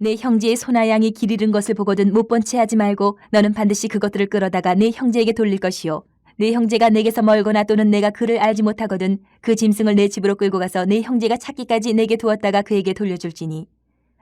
내 형제의 소나 양이 길 잃은 것을 보거든 못 본 채 하지 말고 너는 반드시 그것들을 끌어다가 내 형제에게 돌릴 것이요. 내 형제가 내게서 멀거나 또는 내가 그를 알지 못하거든 그 짐승을 내 집으로 끌고 가서 내 형제가 찾기까지 내게 두었다가 그에게 돌려줄지니.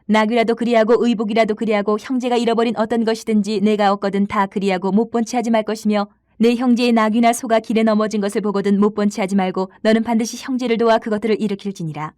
낙이라도 그리하고 의복이라도 그리하고 형제가 잃어버린 어떤 것이든지 내가 얻거든 다 그리하고 못 본 채 하지 말 것이며, 내 형제의 낙이나 소가 길에 넘어진 것을 보거든 못 본 채 하지 말고 너는 반드시 형제를 도와 그것들을 일으킬지니라.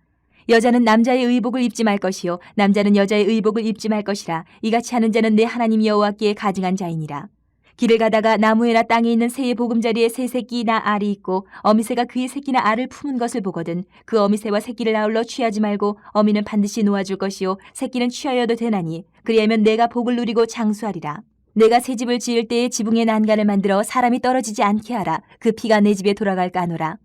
여자는 남자의 의복을 입지 말 것이요 남자는 여자의 의복을 입지 말 것이라. 이같이 하는 자는 내 하나님 여호와께 가증한 자이니라. 길을 가다가 나무에나 땅에 있는 새의 보금자리에 새 새끼나 알이 있고 어미새가 그의 새끼나 알을 품은 것을 보거든 그 어미새와 새끼를 아울러 취하지 말고 어미는 반드시 놓아줄 것이요 새끼는 취하여도 되나니 그리하면 내가 복을 누리고 장수하리라. 내가 새 집을 지을 때에 지붕에 난간을 만들어 사람이 떨어지지 않게 하라. 그 피가 내 집에 돌아갈까 하노라.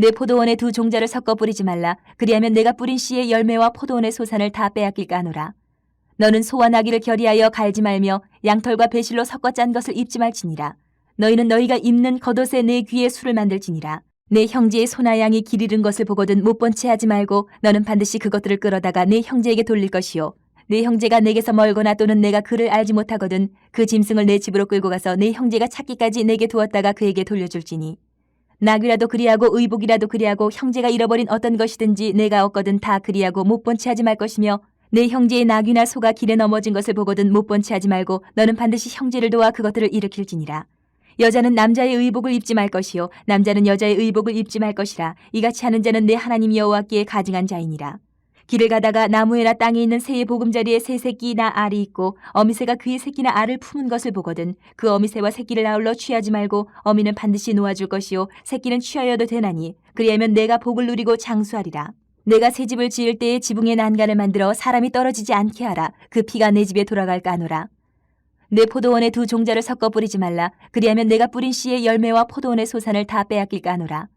내 포도원에 두 종자를 섞어 뿌리지 말라. 그리하면 내가 뿌린 씨의 열매와 포도원의 소산을 다 빼앗길까 하노라. 너는 소와 나귀를 결의하여 갈지 말며 양털과 배실로 섞어 짠 것을 입지 말지니라. 너희는 너희가 입는 겉옷에 내 귀에 술을 만들지니라. 내 형제의 소나 양이 길 잃은 것을 보거든 못 본 채 하지 말고 너는 반드시 그것들을 끌어다가 내 형제에게 돌릴 것이요. 내 형제가 내게서 멀거나 또는 내가 그를 알지 못하거든 그 짐승을 내 집으로 끌고 가서 내 형제가 찾기까지 내게 두었다가 그에게 돌려줄지니. 낙이라도 그리하고 의복이라도 그리하고 형제가 잃어버린 어떤 것이든지 내가 얻거든 다 그리하고 못 본 채 하지 말 것이며, 내 형제의 낙이나 소가 길에 넘어진 것을 보거든 못 본 채 하지 말고 너는 반드시 형제를 도와 그것들을 일으킬지니라. 여자는 남자의 의복을 입지 말 것이요 남자는 여자의 의복을 입지 말 것이라. 이같이 하는 자는 내 하나님 여호와께 가증한 자이니라. 길을 가다가 나무에나 땅에 있는 새의 보금자리에 새 새끼나 알이 있고 어미새가 그의 새끼나 알을 품은 것을 보거든 그 어미새와 새끼를 아울러 취하지 말고 어미는 반드시 놓아줄 것이요 새끼는 취하여도 되나니 그리하면 내가 복을 누리고 장수하리라. 내가 새 집을 지을 때에 지붕에 난간을 만들어 사람이 떨어지지 않게 하라. 그 피가 내 집에 돌아갈까 하노라. 내 포도원에 두 종자를 섞어 뿌리지 말라. 그리하면 내가 뿌린 씨의 열매와 포도원의 소산을 다 빼앗길까 하노라.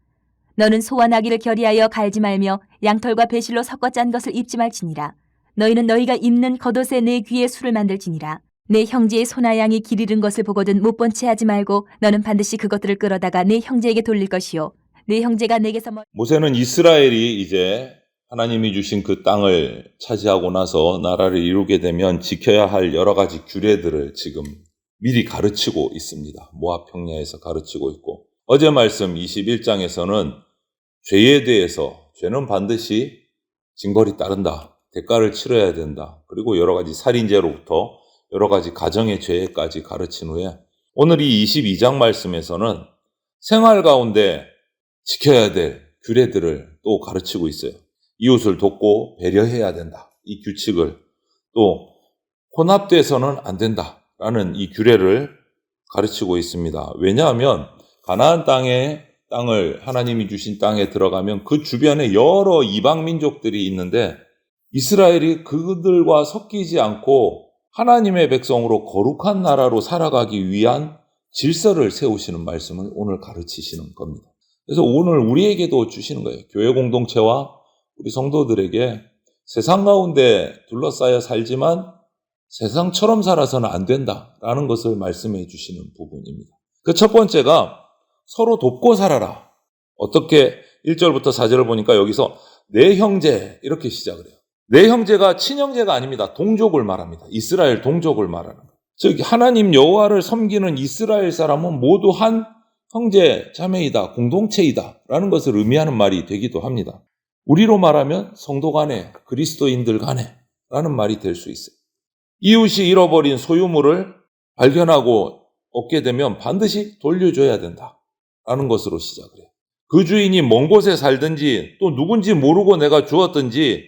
너는 소와 나귀를 결의하여 갈지 말며 양털과 배실로 섞어 짠 것을 입지 말지니라. 너희는 너희가 입는 겉옷에 내 귀에 술을 만들지니라. 내 형제의 소나 양이 길 잃은 것을 보거든 못 본 채 하지 말고 너는 반드시 그것들을 끌어다가 내 형제에게 돌릴 것이요. 내 형제가 내게서 모세는 이스라엘이 이제 하나님이 주신 그 땅을 차지하고 나서 나라를 이루게 되면 지켜야 할 여러 가지 규례들을 지금 미리 가르치고 있습니다. 모압 평야에서 가르치고 있고, 어제 말씀 21장에서는 죄에 대해서 죄는 반드시 징벌이 따른다. 대가를 치러야 된다. 그리고 여러 가지 살인죄로부터 여러 가지 가정의 죄까지 가르친 후에 오늘 이 22장 말씀에서는 생활 가운데 지켜야 될 규례들을 또 가르치고 있어요. 이웃을 돕고 배려해야 된다. 이 규칙을, 또 혼합돼서는 안 된다라는 이 규례를 가르치고 있습니다. 왜냐하면 가나안 땅을 하나님이 주신 땅에 들어가면 그 주변에 여러 이방 민족들이 있는데 이스라엘이 그들과 섞이지 않고 하나님의 백성으로 거룩한 나라로 살아가기 위한 질서를 세우시는 말씀을 오늘 가르치시는 겁니다. 그래서 오늘 우리에게도 주시는 거예요. 교회 공동체와 우리 성도들에게 세상 가운데 둘러싸여 살지만 세상처럼 살아서는 안 된다라는 것을 말씀해 주시는 부분입니다. 그 첫 번째가 서로 돕고 살아라. 어떻게 1절부터 4절을 보니까 여기서 내 형제 이렇게 시작을 해요. 내 형제가 친형제가 아닙니다. 동족을 말합니다. 이스라엘 동족을 말하는 거예요. 즉 하나님 여호와를 섬기는 이스라엘 사람은 모두 한 형제 자매이다, 공동체이다 라는 것을 의미하는 말이 되기도 합니다. 우리로 말하면 성도 간에, 그리스도인들 간에 라는 말이 될 수 있어요. 이웃이 잃어버린 소유물을 발견하고 얻게 되면 반드시 돌려줘야 된다 라는 것으로 시작을 해요. 그 주인이 먼 곳에 살든지 또 누군지 모르고 내가 주었든지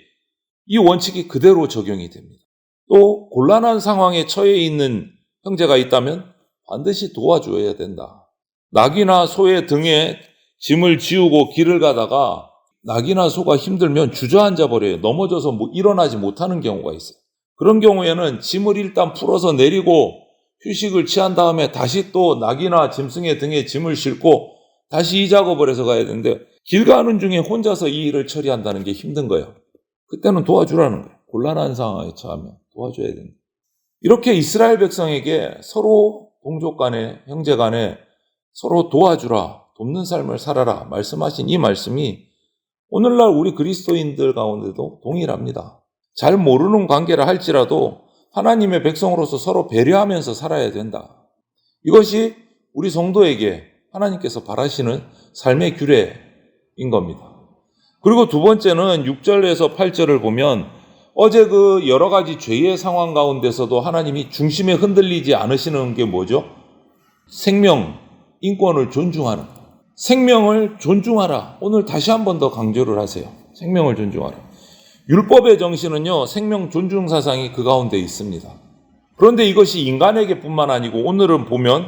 이 원칙이 그대로 적용이 됩니다. 또 곤란한 상황에 처해 있는 형제가 있다면 반드시 도와줘야 된다. 낙이나 소의 등에 짐을 지우고 길을 가다가 낙이나 소가 힘들면 주저앉아 버려요. 넘어져서 일어나지 못하는 경우가 있어요. 그런 경우에는 짐을 일단 풀어서 내리고 휴식을 취한 다음에 다시 또 낙이나 짐승의 등에 짐을 싣고 다시 이 작업을 해서 가야 되는데 길 가는 중에 혼자서 이 일을 처리한다는 게 힘든 거예요. 그때는 도와주라는 거예요. 곤란한 상황에 처하면 도와줘야 됩니다. 이렇게 이스라엘 백성에게 서로 동족 간에, 형제 간에 서로 도와주라, 돕는 삶을 살아라 말씀하신 이 말씀이 오늘날 우리 그리스도인들 가운데도 동일합니다. 잘 모르는 관계라 할지라도 하나님의 백성으로서 서로 배려하면서 살아야 된다. 이것이 우리 성도에게 하나님께서 바라시는 삶의 규례인 겁니다. 그리고 두 번째는 6절에서 8절을 보면 어제 그 여러 가지 죄의 상황 가운데서도 하나님이 중심에 흔들리지 않으시는 게 뭐죠? 생명, 인권을 존중하는, 생명을 존중하라. 오늘 다시 한 번 더 강조를 하세요. 생명을 존중하라. 율법의 정신은요, 생명 존중 사상이 그 가운데 있습니다. 그런데 이것이 인간에게 뿐만 아니고 오늘은 보면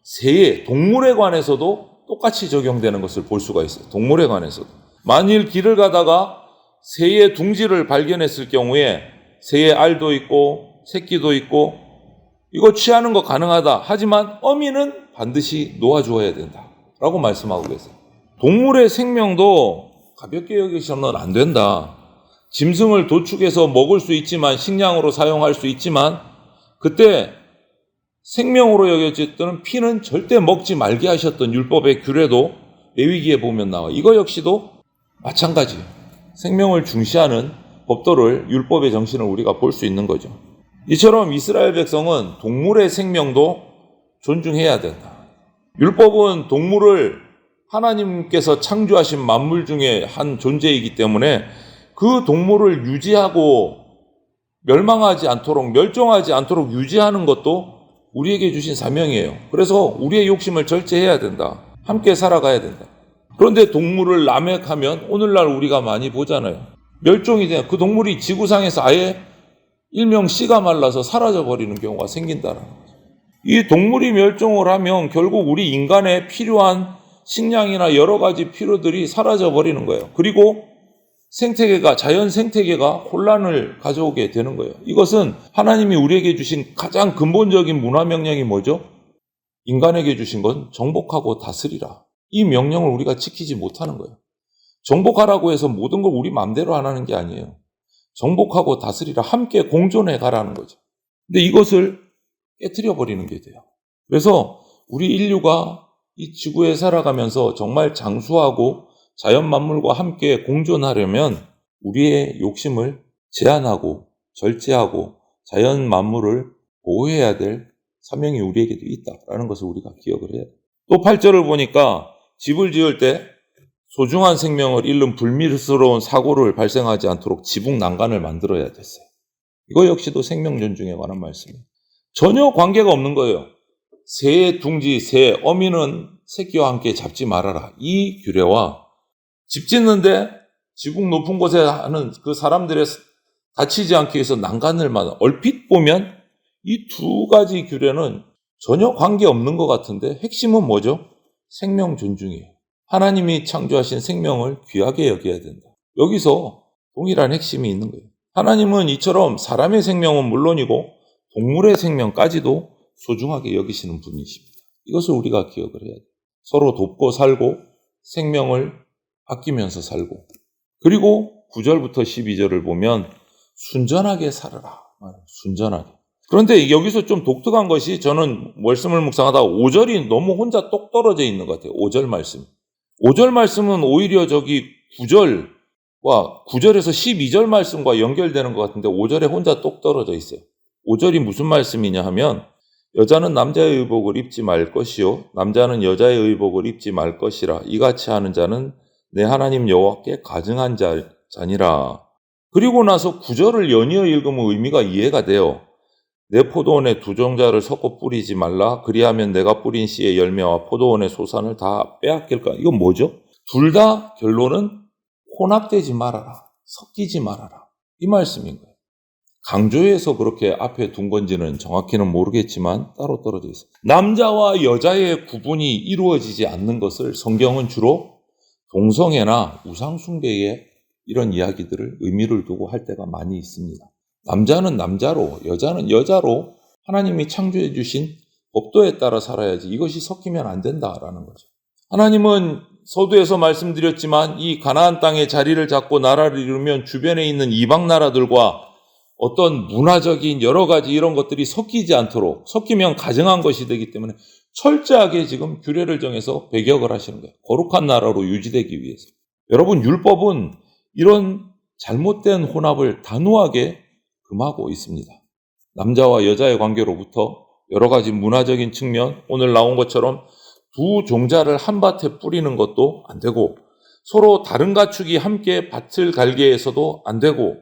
새에, 동물에 관해서도 똑같이 적용되는 것을 볼 수가 있어요. 동물에 관해서도. 만일 길을 가다가 새의 둥지를 발견했을 경우에 새의 알도 있고 새끼도 있고 이거 취하는 거 가능하다. 하지만 어미는 반드시 놓아주어야 된다. 라고 말씀하고 계세요. 동물의 생명도 가볍게 여기서는 안 된다. 짐승을 도축해서 먹을 수 있지만, 식량으로 사용할 수 있지만, 그때 생명으로 여겨졌던 피는 절대 먹지 말게 하셨던 율법의 규례도 레위기에 보면 나와. 이거 역시도 마찬가지예요. 생명을 중시하는 법도를, 율법의 정신을 우리가 볼 수 있는 거죠. 이처럼 이스라엘 백성은 동물의 생명도 존중해야 된다. 율법은 동물을 하나님께서 창조하신 만물 중에 한 존재이기 때문에 그 동물을 유지하고 멸망하지 않도록, 멸종하지 않도록 유지하는 것도 우리에게 주신 사명이에요. 그래서 우리의 욕심을 절제해야 된다. 함께 살아가야 된다. 그런데 동물을 남획하면 오늘날 우리가 많이 보잖아요. 멸종이 돼요. 그 동물이 지구상에서 아예 일명 씨가 말라서 사라져버리는 경우가 생긴다는 거죠. 이 동물이 멸종을 하면 결국 우리 인간에 필요한 식량이나 여러 가지 필요들이 사라져버리는 거예요. 그리고 생태계가, 자연 생태계가 혼란을 가져오게 되는 거예요. 이것은 하나님이 우리에게 주신 가장 근본적인 문화 명령이 뭐죠? 인간에게 주신 건 정복하고 다스리라. 이 명령을 우리가 지키지 못하는 거예요. 정복하라고 해서 모든 걸 우리 마음대로 안 하는 게 아니에요. 정복하고 다스리라. 함께 공존해 가라는 거죠. 근데 이것을 깨트려 버리는 게 돼요. 그래서 우리 인류가 이 지구에 살아가면서 정말 장수하고 자연 만물과 함께 공존하려면 우리의 욕심을 제한하고 절제하고 자연 만물을 보호해야 될 사명이 우리에게도 있다라는 것을 우리가 기억을 해야 돼요. 또 8절을 보니까 집을 지을 때 소중한 생명을 잃는 불미스러운 사고를 발생하지 않도록 지붕 난간을 만들어야 됐어요. 이거 역시도 생명 존중에 관한 말씀이에요. 전혀 관계가 없는 거예요. 새의 둥지, 새, 어미는 새끼와 함께 잡지 말아라. 이 규례와 집 짓는데 지붕 높은 곳에 하는 그 사람들의 다치지 않기 위해서 난간을 만든, 얼핏 보면 이 두 가지 규례는 전혀 관계없는 것 같은데 핵심은 뭐죠? 생명 존중이에요. 하나님이 창조하신 생명을 귀하게 여겨야 된다. 여기서 동일한 핵심이 있는 거예요. 하나님은 이처럼 사람의 생명은 물론이고 동물의 생명까지도 소중하게 여기시는 분이십니다. 이것을 우리가 기억을 해야 돼요. 서로 돕고 살고 생명을 아끼면서 살고, 그리고 9절부터 12절을 보면 순전하게 살아라. 순전하게. 그런데 여기서 좀 독특한 것이, 저는 말씀을 묵상하다가 5절이 너무 혼자 똑 떨어져 있는 것 같아요. 5절 말씀. 5절 말씀은 오히려 저기 9절에서 12절 말씀과 연결되는 것 같은데 5절에 혼자 똑 떨어져 있어요. 5절이 무슨 말씀이냐 하면, 여자는 남자의 의복을 입지 말 것이요 남자는 여자의 의복을 입지 말 것이라. 이같이 하는 자는 내 하나님 여호와께 가증한 자니라. 그리고 나서 9절을 연이어 읽으면 의미가 이해가 돼요. 내 포도원에 두 종자를 섞어 뿌리지 말라. 그리하면 내가 뿌린 씨의 열매와 포도원의 소산을 다 빼앗길까. 이건 뭐죠? 둘 다 결론은 혼합되지 말아라. 섞이지 말아라. 이 말씀인 거예요. 강조해서 그렇게 앞에 둔 건지는 정확히는 모르겠지만 따로 떨어져 있어요. 남자와 여자의 구분이 이루어지지 않는 것을 성경은 주로 동성애나 우상숭배에 이런 이야기들을 의미를 두고 할 때가 많이 있습니다. 남자는 남자로, 여자는 여자로 하나님이 창조해 주신 법도에 따라 살아야지 이것이 섞이면 안 된다라는 거죠. 하나님은 서두에서 말씀드렸지만 이 가나안 땅에 자리를 잡고 나라를 이루면 주변에 있는 이방 나라들과 어떤 문화적인 여러 가지 이런 것들이 섞이지 않도록, 섞이면 가증한 것이 되기 때문에 철저하게 지금 규례를 정해서 배격을 하시는 거예요. 거룩한 나라로 유지되기 위해서. 여러분, 율법은 이런 잘못된 혼합을 단호하게 금하고 있습니다. 남자와 여자의 관계로부터 여러 가지 문화적인 측면, 오늘 나온 것처럼 두 종자를 한 밭에 뿌리는 것도 안 되고, 서로 다른 가축이 함께 밭을 갈게 해서도 안 되고,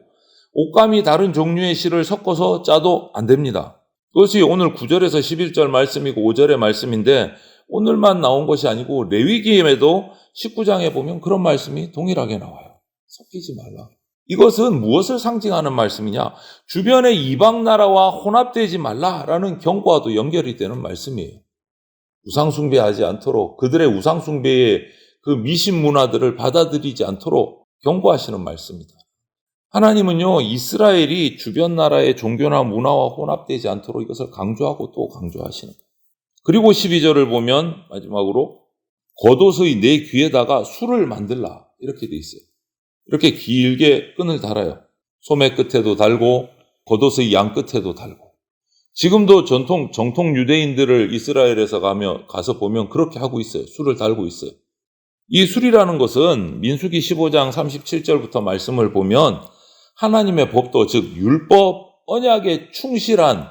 옷감이 다른 종류의 실을 섞어서 짜도 안 됩니다. 그것이 오늘 9절에서 11절 말씀이고 5절의 말씀인데, 오늘만 나온 것이 아니고 레위기에도 19장에 보면 그런 말씀이 동일하게 나와요. 섞이지 말라. 이것은 무엇을 상징하는 말씀이냐? 주변의 이방 나라와 혼합되지 말라라는 경고와도 연결이 되는 말씀이에요. 우상숭배하지 않도록, 그들의 우상숭배의 그 미신 문화들을 받아들이지 않도록 경고하시는 말씀입니다. 하나님은요, 이스라엘이 주변 나라의 종교나 문화와 혼합되지 않도록 이것을 강조하고 또 강조하시는 거예요. 그리고 12절을 보면 마지막으로 겉옷의 내 귀에다가 술을 만들라 이렇게 돼 있어요. 이렇게 길게 끈을 달아요. 소매 끝에도 달고 겉옷의 양 끝에도 달고. 지금도 정통 유대인들을 이스라엘에서 가서 보면 그렇게 하고 있어요. 술을 달고 있어요. 이 술이라는 것은 민수기 15장 37절부터 말씀을 보면 하나님의 법도, 즉 율법, 언약에 충실한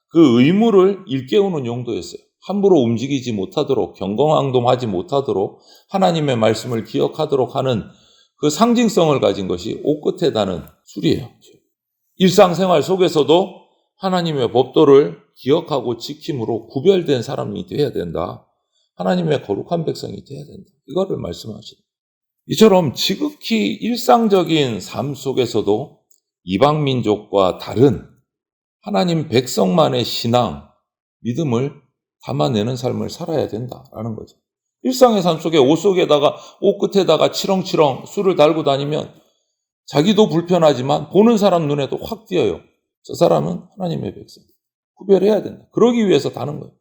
그 의무를 일깨우는 용도였어요. 함부로 움직이지 못하도록, 경거망동하지 못하도록 하나님의 말씀을 기억하도록 하는 그 상징성을 가진 것이 옷끝에 다는 술이에요. 일상생활 속에서도 하나님의 법도를 기억하고 지킴으로 구별된 사람이 되어야 된다. 하나님의 거룩한 백성이 되어야 된다. 이거를 말씀하시죠. 이처럼 지극히 일상적인 삶 속에서도 이방 민족과 다른 하나님 백성만의 신앙, 믿음을 담아내는 삶을 살아야 된다라는 거죠. 일상의 삶 속에 옷 속에다가, 옷 끝에다가 치렁치렁 술을 달고 다니면 자기도 불편하지만 보는 사람 눈에도 확 띄어요. 저 사람은 하나님의 백성. 구별해야 된다. 그러기 위해서 다는 거예요.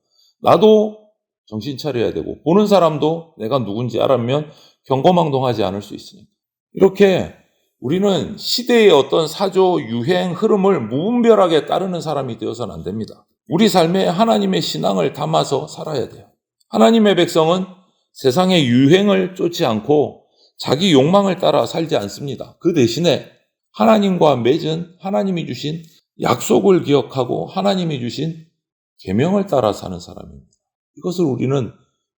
나도 정신 차려야 되고 보는 사람도 내가 누군지 알면 경거망동하지 않을 수 있으니까. 이렇게 우리는 시대의 어떤 사조, 유행, 흐름을 무분별하게 따르는 사람이 되어서는 안 됩니다. 우리 삶에 하나님의 신앙을 담아서 살아야 돼요. 하나님의 백성은 세상의 유행을 쫓지 않고 자기 욕망을 따라 살지 않습니다. 그 대신에 하나님과 맺은, 하나님이 주신 약속을 기억하고 하나님이 주신 계명을 따라 사는 사람입니다. 이것을 우리는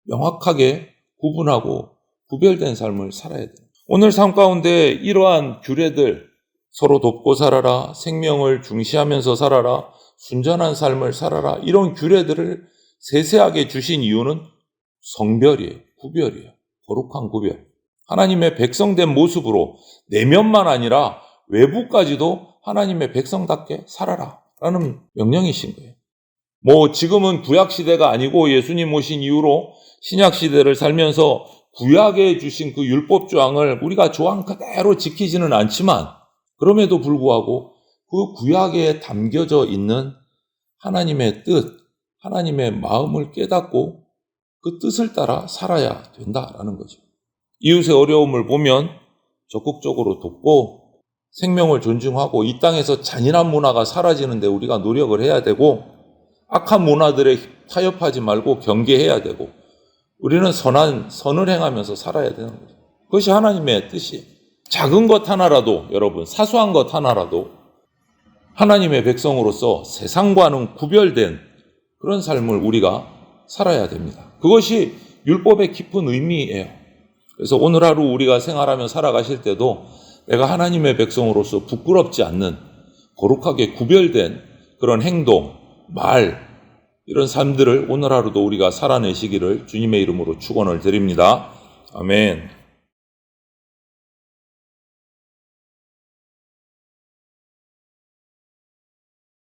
명확하게 구분하고 구별된 삶을 살아야 돼요. 오늘 삶 가운데 이러한 규례들, 서로 돕고 살아라, 생명을 중시하면서 살아라, 순전한 삶을 살아라, 이런 규례들을 세세하게 주신 이유는 성별이에요. 구별이에요. 거룩한 구별. 하나님의 백성된 모습으로 내면만 아니라 외부까지도 하나님의 백성답게 살아라 라는 명령이신 거예요. 지금은 구약시대가 아니고 예수님 오신 이후로 신약시대를 살면서 구약에 주신 그 율법조항을 우리가 조항 그대로 지키지는 않지만, 그럼에도 불구하고 그 구약에 담겨져 있는 하나님의 뜻, 하나님의 마음을 깨닫고 그 뜻을 따라 살아야 된다라는 거죠. 이웃의 어려움을 보면 적극적으로 돕고 생명을 존중하고 이 땅에서 잔인한 문화가 사라지는데 우리가 노력을 해야 되고, 악한 문화들에 타협하지 말고 경계해야 되고, 우리는 선을 행하면서 살아야 되는 거죠. 그것이 하나님의 뜻이에요. 작은 것 하나라도, 여러분, 사소한 것 하나라도 하나님의 백성으로서 세상과는 구별된 그런 삶을 우리가 살아야 됩니다. 그것이 율법의 깊은 의미예요. 그래서 오늘 하루 우리가 생활하며 살아가실 때도 내가 하나님의 백성으로서 부끄럽지 않는 거룩하게 구별된 그런 행동, 말, 이런 삶들을 오늘 하루도 우리가 살아내시기를 주님의 이름으로 축원을 드립니다. 아멘.